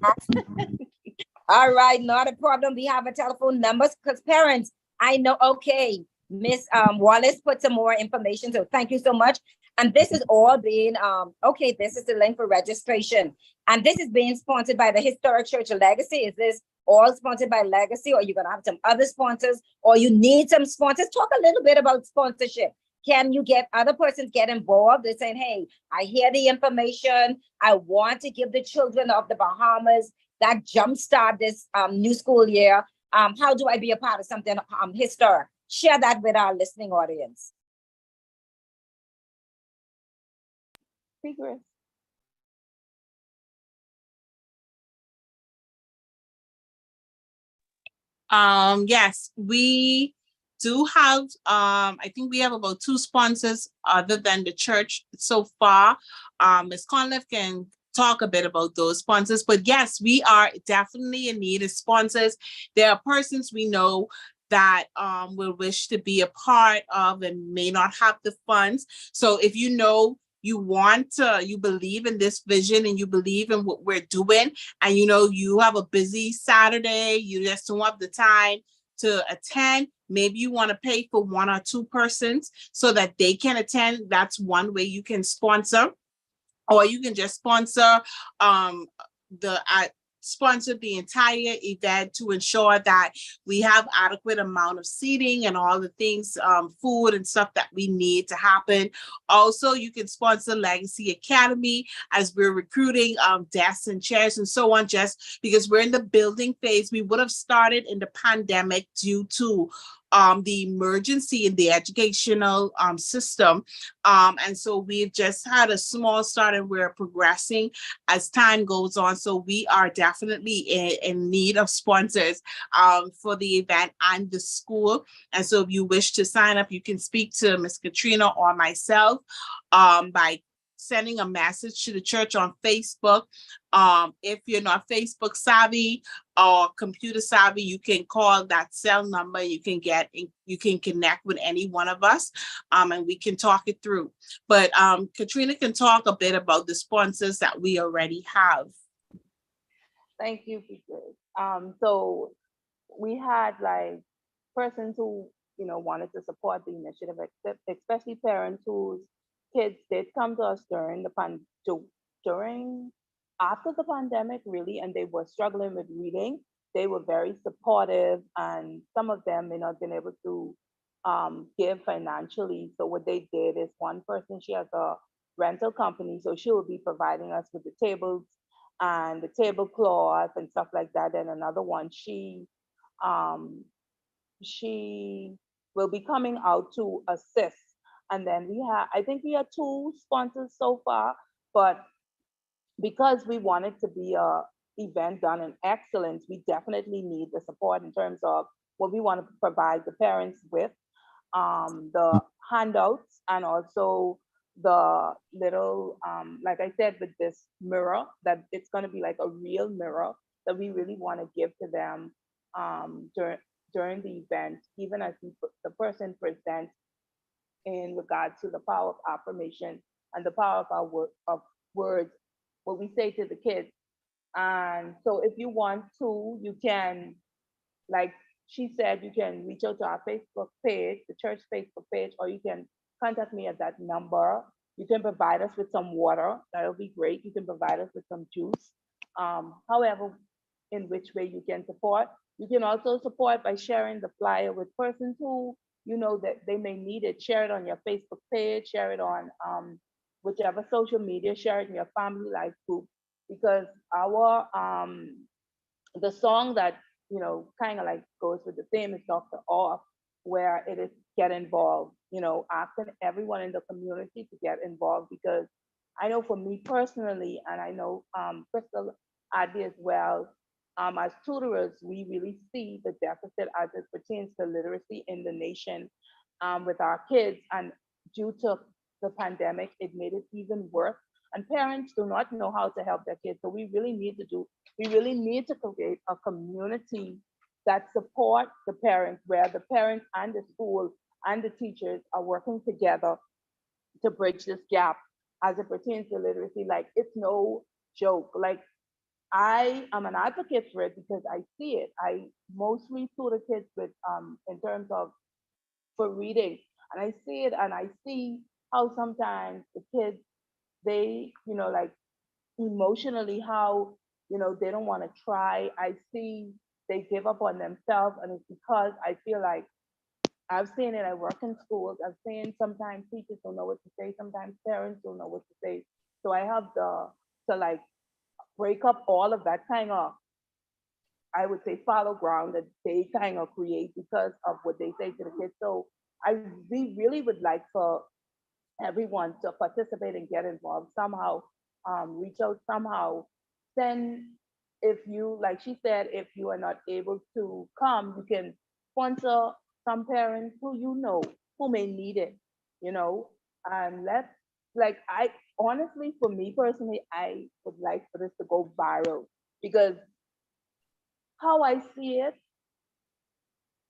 all right, not a problem. We have a telephone number because parents, I know, okay, Miss Wallace put some more information. So thank you so much. And this is all being, okay, this is the link for registration. And this is being sponsored by the Historic Church of Legacy. Is this all sponsored by Legacy, or you're gonna have some other sponsors, or you need some sponsors? Talk a little bit about sponsorship. Can you get other persons get involved? They're saying, hey, I hear the information. I want to give the children of the Bahamas that jumpstart this new school year. How do I be a part of something historic? Share that with our listening audience. Secret. Yes, we do have, I think we have about 2 sponsors other than the church so far. Ms. Conliffe can talk a bit about those sponsors, but yes, we are definitely in need of sponsors. There are persons we know that will wish to be a part of and may not have the funds. So if you know you want to, you believe in this vision and you believe in what we're doing, and you know you have a busy Saturday, you just don't have the time to attend, maybe you want to pay for 1 or 2 persons so that they can attend. That's one way you can sponsor. Or you can just sponsor sponsor the entire event to ensure that we have adequate amount of seating and all the things, food and stuff that we need to happen. Also, you can sponsor Legacy Academy as we're recruiting desks and chairs and so on, just because we're in the building phase. We would have started in the pandemic due to the emergency in the educational system. And so we've just had a small start and we're progressing as time goes on. So we are definitely in need of sponsors for the event and the school. And so if you wish to sign up, you can speak to Ms. Katrina or myself by sending a message to the church on Facebook. If you're not Facebook savvy or computer savvy, you can call that cell number. You can connect with any one of us, and we can talk it through. But Katrina can talk a bit about the sponsors that we already have. Thank you, Peter. So we had like persons who wanted to support the initiative, especially parents whose kids did come to us after the pandemic, really, and they were struggling with reading. They were very supportive, and some of them may not have been able to give financially. So what they did is, one person, she has a rental company, so she will be providing us with the tables and the tablecloth and stuff like that. And another one, she will be coming out to assist. And then I think we have 2 sponsors so far, but because we wanted to be a event done in excellence, we definitely need the support in terms of what we want to provide the parents with, the handouts, and also the little, like I said, with this mirror, that it's going to be like a real mirror that we really want to give to them during the event, even as the person presents in regards to the power of affirmation and the power of words, what we say to the kids. And so if you want to, you can, like she said, you can reach out to our Facebook page, the church Facebook page, or you can contact me at that number. You can provide us with some water. That'll be great. You can provide us with some juice. However, in which way you can support. You can also support by sharing the flyer with persons who you know that they may need it. Share it on your Facebook page, share it on whichever social media, share it in your family life group, because our the song that kind of like goes with the theme is Dr. Off, where it is get involved, asking everyone in the community to get involved, because I know for me personally, and I know Crystal Addy as well, as tutorers, we really see the deficit as it pertains to literacy in the nation with our kids. And due to the pandemic, it made it even worse. And parents do not know how to help their kids. So we really need to create a community that supports the parents, where the parents and the school and the teachers are working together to bridge this gap as it pertains to literacy. Like, it's no joke. Like, I am an advocate for it because I see it. I mostly tutor kids with in terms of for reading, and I see it, and I see how sometimes the kids, they like emotionally, how they don't want to try. I see they give up on themselves, and it's because I feel like I've seen it. I work in schools. I've seen sometimes teachers don't know what to say, sometimes parents don't know what to say. So I have to like break up all of that kind of, I would say, fallow ground that they kind of create because of what they say to the kids. So we really would like for everyone to participate and get involved somehow, reach out somehow. Then if you, like she said, if you are not able to come, you can sponsor some parents who may need it, and let's, like, I honestly, for me personally, I would like for this to go viral, because how I see it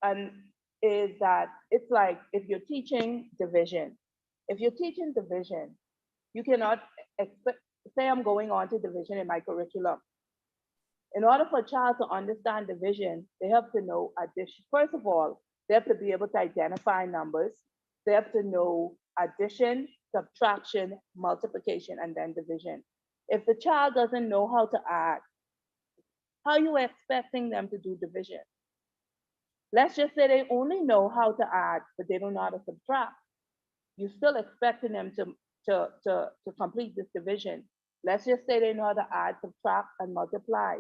and is that it's like, if you're teaching division, you cannot expect, say I'm going on to division in my curriculum. In order for a child to understand division, they have to know addition. First of all, they have to be able to identify numbers. They have to know addition, subtraction, multiplication, and then division. If the child doesn't know how to add, how are you expecting them to do division? Let's just say they only know how to add, but they don't know how to subtract. You're still expecting them to complete this division. Let's just say they know how to add, subtract, and multiply,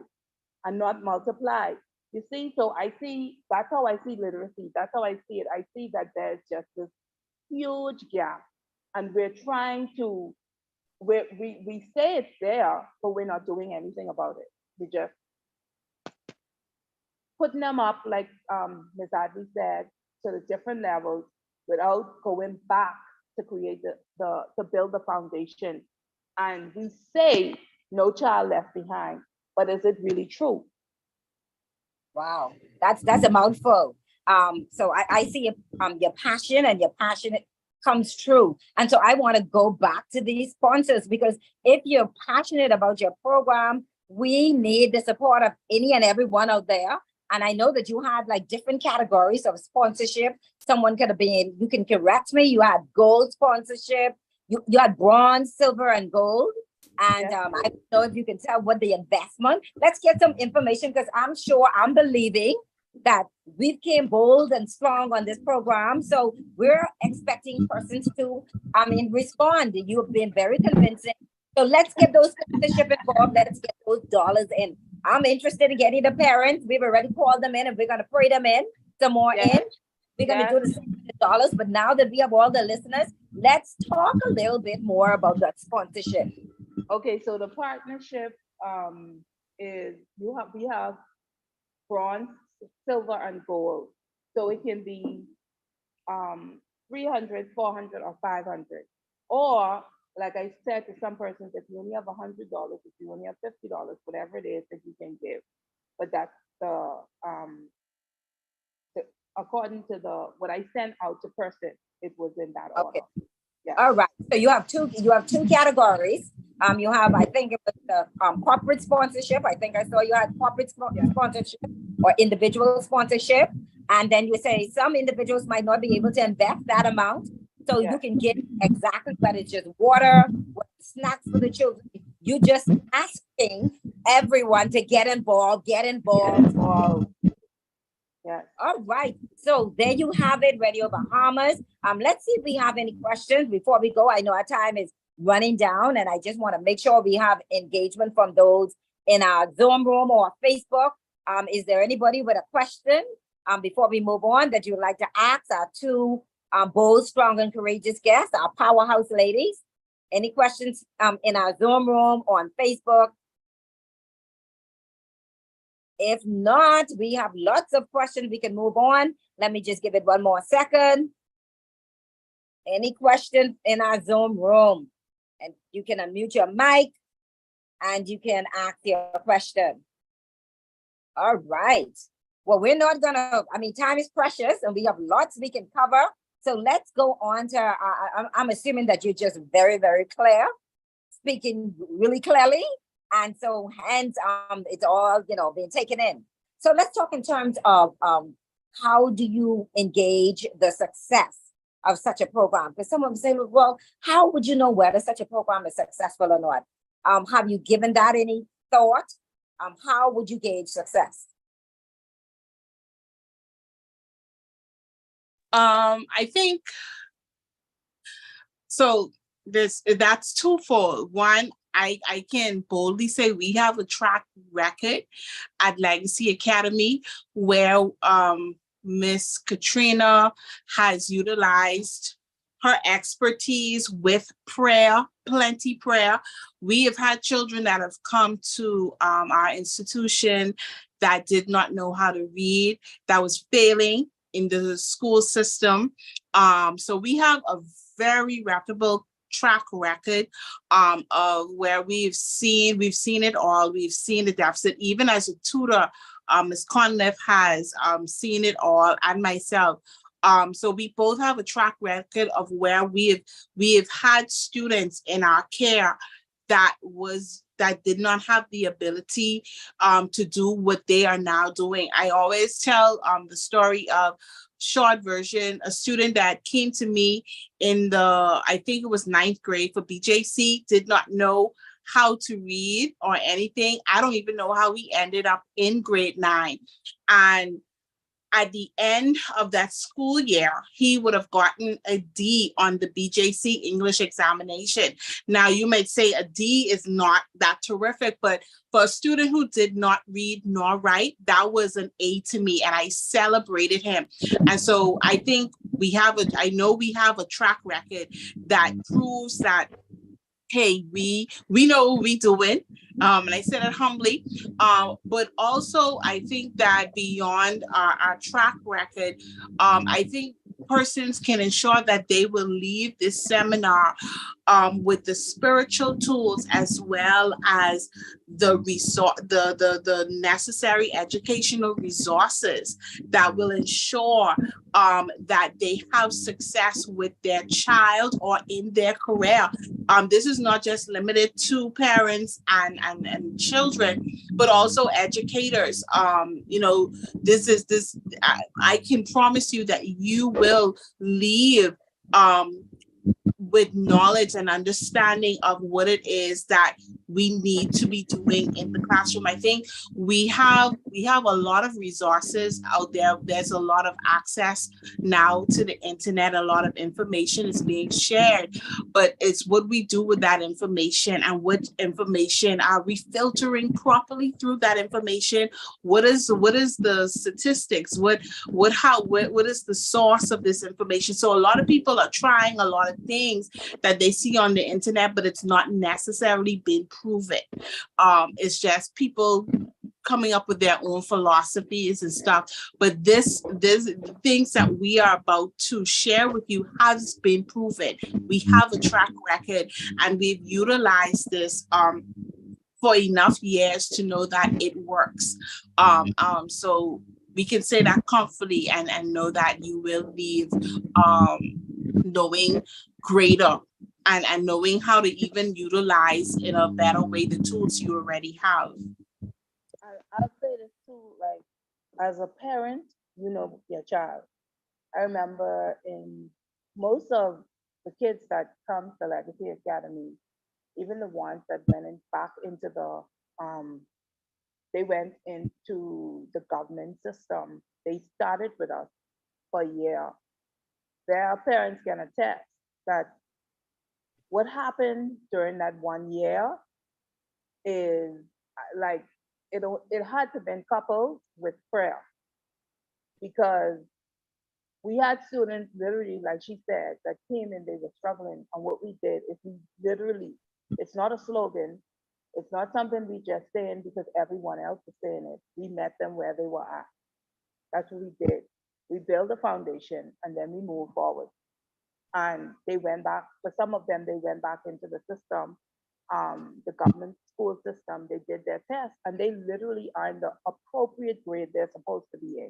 and not multiply. You see, so I see, that's how I see literacy. That's how I see it. I see that there's just this huge gap, and we're trying to, we say it's there, but we're not doing anything about it. We just putting them up, like Ms. Adley said, to the different levels without going back to create to build the foundation. And we say no child left behind, but is it really true? Wow, that's a mouthful. So I see your passion, and your passion comes true. And so I want to go back to these sponsors, because if you're passionate about your program, we need the support of any and everyone out there. And I know that you had like different categories of sponsorship. Someone could have been, you can correct me, you had gold sponsorship, you had bronze, silver, and gold. And I don't know if you can tell what the investment. Let's get some information, because I'm believing that we came bold and strong on this program. So we're expecting persons to, respond. You've been very convincing. So let's get those sponsorship involved. Let's get those dollars in. I'm interested in getting the parents. We've already called them in, and we're going to pray them in some more in. We're going to do the same with the dollars. But now that we have all the listeners, let's talk a little bit more about that sponsorship. Okay, so the partnership is we have bronze, silver, and gold. So it can be 300, 400, or 500. Or like I said to some persons, if you only have $100, if you only have $50, whatever it is that you can give. But that's according to what I sent out to person, it was in that order. Yeah. All right. So you have two categories. You have, I think it was the corporate sponsorship. I think I saw you had corporate sponsorship or individual sponsorship. And then you say some individuals might not be able to invest that amount. So you can get exactly what it's just water, snacks for the children. You just asking everyone to get involved. Yeah. All right. So there you have it, Radio Bahamas. Let's see if we have any questions before we go. I know our time is running down, and I just want to make sure we have engagement from those in our Zoom room or Facebook. Is there anybody with a question before we move on that you'd like to ask our two bold, strong, and courageous guests, our powerhouse ladies? Any questions in our Zoom room or on Facebook? If not, we have lots of questions. We can move on. Let me just give it one more second. Any questions in our Zoom room? And you can unmute your mic and you can ask your question. All right. Well, we're not gonna, time is precious and we have lots we can cover. So let's go on to, I'm assuming that you're just very, very clear, speaking really clearly. And so hence, it's all, being taken in. So let's talk in terms of how do you engage the success of such a program? Because someone would say, well, how would you know whether such a program is successful or not? Have you given that any thought? How would you gauge success? I think, so that's twofold. One, I can boldly say we have a track record at Legacy Academy where Miss Katrina has utilized her expertise with prayer, plenty prayer. We have had children that have come to our institution that did not know how to read, that was failing in the school system. So we have a very reputable track record of where we've seen it all. We've seen the deficit. Even as a tutor, Ms. Conliffe has seen it all, and myself. So we both have a track record of where we have had students in our care that did not have the ability to do what they are now doing. I always tell the story of, short version, a student that came to me in I think it was 9th grade for BJC, did not know how to read or anything. I don't even know how we ended up in grade 9. And at the end of that school year, he would have gotten a D on the BJC English examination. Now, you might say a D is not that terrific, but for a student who did not read nor write, that was an A to me, and I celebrated him. And so I think I know we have a track record that proves that, hey, we know what we're doing. And I said it humbly, but also I think that beyond our track record, I think persons can ensure that they will leave this seminar with the spiritual tools as well as the necessary educational resources that will ensure that they have success with their child or in their career. This is not just limited to parents and children, but also educators. You know, I can promise you that you will leave with knowledge and understanding of what it is that we need to be doing in the classroom. I think we have a lot of resources out there. There's a lot of access now to the internet. A lot of information is being shared, but it's what we do with that information, and what information are we filtering properly through that information? What is the statistics? What is the source of this information? So a lot of people are trying a lot of things that they see on the internet, but it's not necessarily been proven. It's just people coming up with their own philosophies and stuff. But this things that we are about to share with you has been proven. We have a track record, and we've utilized this for enough years to know that it works. So we can say that comfortably and know that you will leave knowing greater and knowing how to even utilize in a better way the tools you already have. I'll say this too, like, as a parent, you know your child. I remember in most of the kids that come to Legacy Academy, even the ones that went back into the they went into the government system, they started with us for a year. Their parents can attest that what happened during that 1 year is like it had to been coupled with prayer, because we had students literally, like she said, that came in, they were struggling, and what we did is we literally, it's not a slogan, it's not something we just saying because everyone else is saying it. We met them where they were at. That's what we did. We built a foundation and then we moved forward. And they went back, for some of them, they went back into the system, the government school system. They did their test and they literally are in the appropriate grade they're supposed to be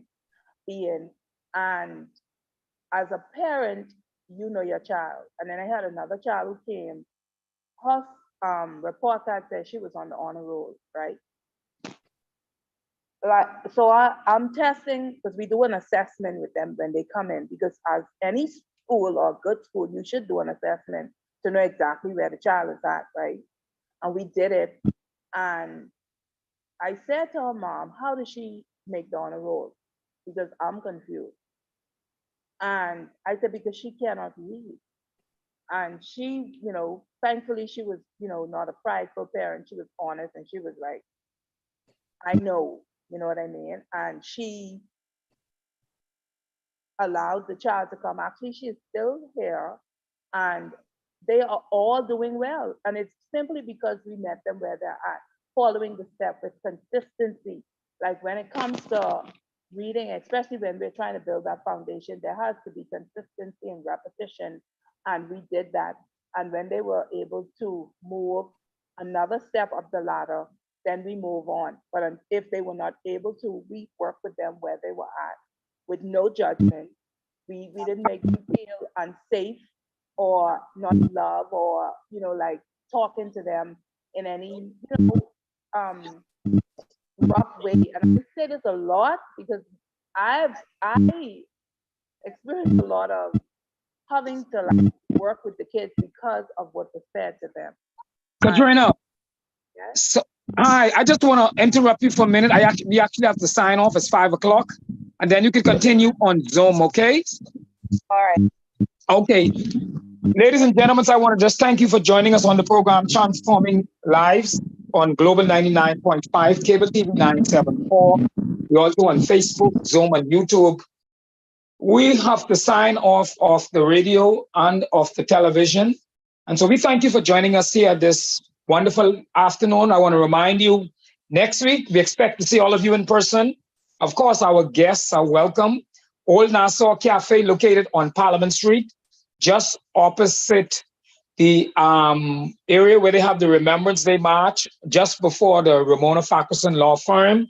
in. And as a parent, you know your child. And then I had another child who came, her report card said she was on the honor roll, right? Like, so I'm testing, because we do an assessment with them when they come in, because as any school or good school, you should do an assessment to know exactly where the child is at, right? And we did it. And I said to her mom, how did she make the honor roll? Because I'm confused. And I said, because she cannot read. And she, you know, thankfully she was, you know, not a prideful parent. She was honest and she was like, I know, you know what I mean? And she allowed the child to come. Actually, she's still here and they are all doing well. And it's simply because we met them where they're at, following the step with consistency. Like when it comes to reading, especially when we're trying to build that foundation, there has to be consistency and repetition. And we did that. And when they were able to move another step up the ladder, then we move on. But if they were not able to, we work with them where they were at with no judgment. We didn't make them feel unsafe or not loved or, you know, like talking to them in any, you know, rough way. And I say this a lot because I experienced a lot of having to like work with the kids because of what was said to them. Katrina, Yes? so hi, I just want to interrupt you for a minute. We actually have to sign off. It's 5 o'clock. and then you can continue on Zoom, okay? All right. Okay. Ladies and gentlemen, I want to just thank you for joining us on the program Transforming Lives on Global 99.5, Cable TV 974. We're also on Facebook, Zoom, and YouTube. We have to sign off of the radio and of the television. And so we thank you for joining us here this wonderful afternoon. I want to remind you, next week, we expect to see all of you in person. Of course, our guests are welcome. Old Nassau Cafe, located on Parliament Street, just opposite the area where they have the Remembrance Day March, just before the Ramona Farquharson Law Firm.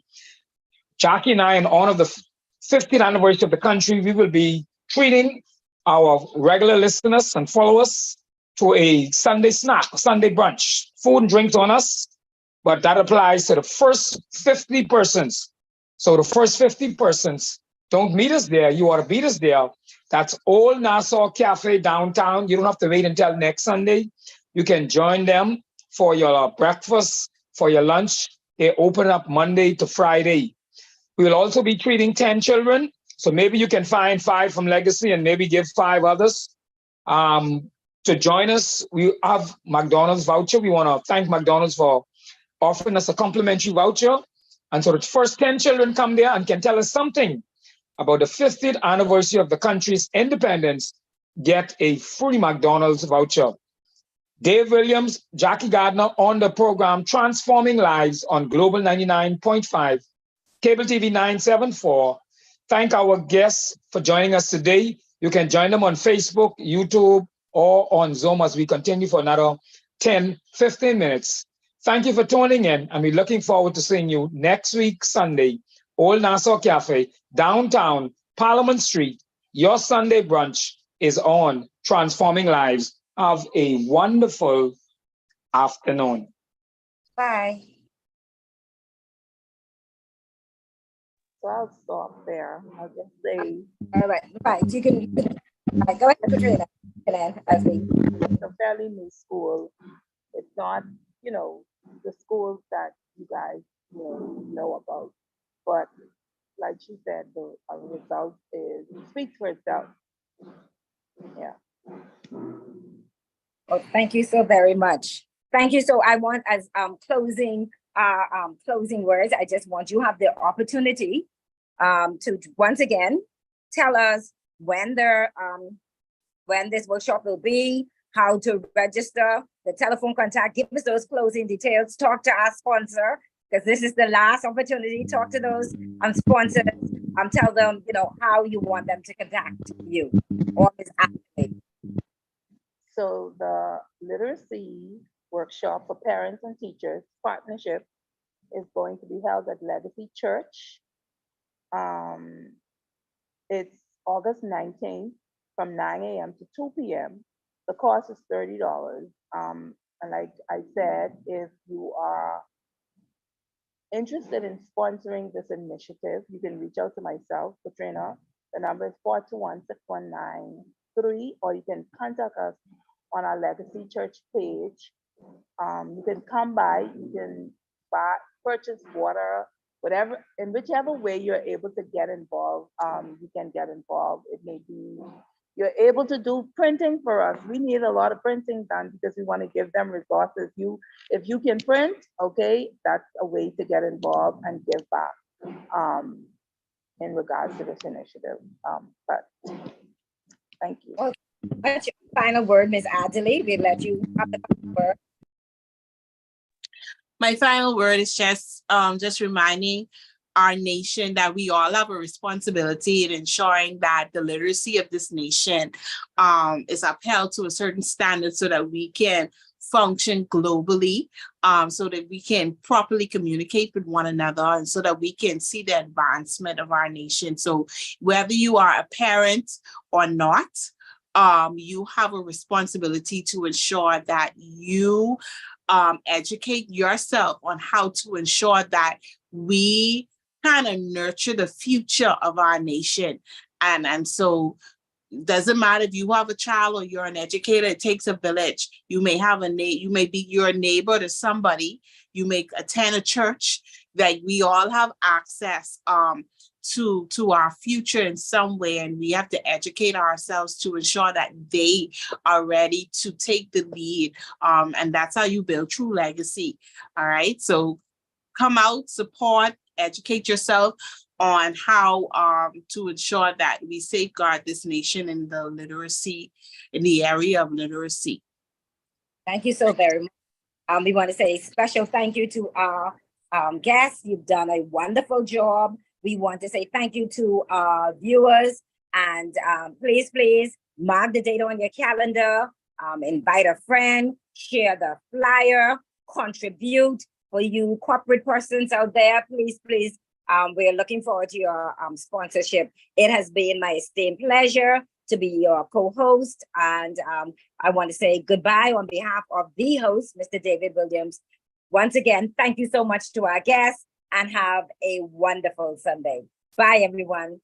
Jackie and I, in honor of the 50th anniversary of the country, we will be treating our regular listeners and followers to a Sunday snack, Sunday brunch, food and drinks on us, but that applies to the first 50 persons. So the first 50 persons, don't meet us there, you ought to meet us there. That's Old Nassau Cafe downtown. You don't have to wait until next Sunday. You can join them for your breakfast, for your lunch. They open up Monday to Friday. We will also be treating 10 children. So maybe you can find 5 from Legacy and maybe give 5 others to join us. We have McDonald's voucher. We want to thank McDonald's for offering us a complimentary voucher. And so the first 10 children come there and can tell us something about the 50th anniversary of the country's independence, get a free McDonald's voucher. Dave Williams, Jackie Gardner on the program Transforming Lives on Global 99.5, Cable TV 974. Thank our guests for joining us today. You can join them on Facebook, YouTube, or on Zoom as we continue for another 10, 15 minutes. Thank you for tuning in, and we're looking forward to seeing you next week, Sunday, Old Nassau Cafe, downtown, Parliament Street. Your Sunday brunch is on Transforming Lives. Have a wonderful afternoon. Bye. So I'll stop there. I'll just say All right. You can all right, go ahead, Katrina. As we it's a fairly new school. It's not, the schools that you guys know about. But like she said, the result speaks for itself. Yeah. Oh, thank you so very much. Thank you. So I want, as closing words, I just want you to have the opportunity to once again tell us when this workshop will be, how to register, the telephone contact, give us those closing details, talk to our sponsor, because this is the last opportunity. Talk to those sponsors, tell them, how you want them to contact you. Or is active. So the literacy workshop for parents and teachers partnership is going to be held at Legacy Church. It's August 19th from 9 a.m. to 2 p.m. The cost is $30. And like I said, if you are interested in sponsoring this initiative, you can reach out to myself, Katrina. The number is 421-6193, or you can contact us on our Legacy Church page. You can come by, you can purchase water, whatever, in whichever way you're able to get involved, you can get involved. It may be you're able to do printing for us. We need a lot of printing done because we want to give them resources. If you can print, okay, that's a way to get involved and give back in regards to this initiative. But thank you. Okay. What's your final word, Ms. Adelaide? We'll let you have the final word. My final word is just reminding our nation that we all have a responsibility in ensuring that the literacy of this nation is upheld to a certain standard so that we can function globally, so that we can properly communicate with one another and so that we can see the advancement of our nation. So whether you are a parent or not, you have a responsibility to ensure that you educate yourself on how to ensure that we kind of nurture the future of our nation. And so doesn't matter if you have a child or you're an educator, it takes a village. You may have you may be your neighbor to somebody, you may attend a church, that we all have access to our future in some way, and we have to educate ourselves to ensure that they are ready to take the lead. And that's how you build true legacy. All right. So come out, support, educate yourself on how to ensure that we safeguard this nation in the literacy, in the area of literacy. Thank you so very much. We want to say a special thank you to our guests. You've done a wonderful job. We want to say thank you to our viewers, and please mark the date on your calendar, invite a friend, share the flyer, contribute. For you corporate persons out there, please, we're looking forward to your sponsorship. It has been my esteemed pleasure to be your co-host, and I want to say goodbye on behalf of the host, Mr. David Williams. Once again, thank you so much to our guests, and have a wonderful Sunday. Bye, everyone.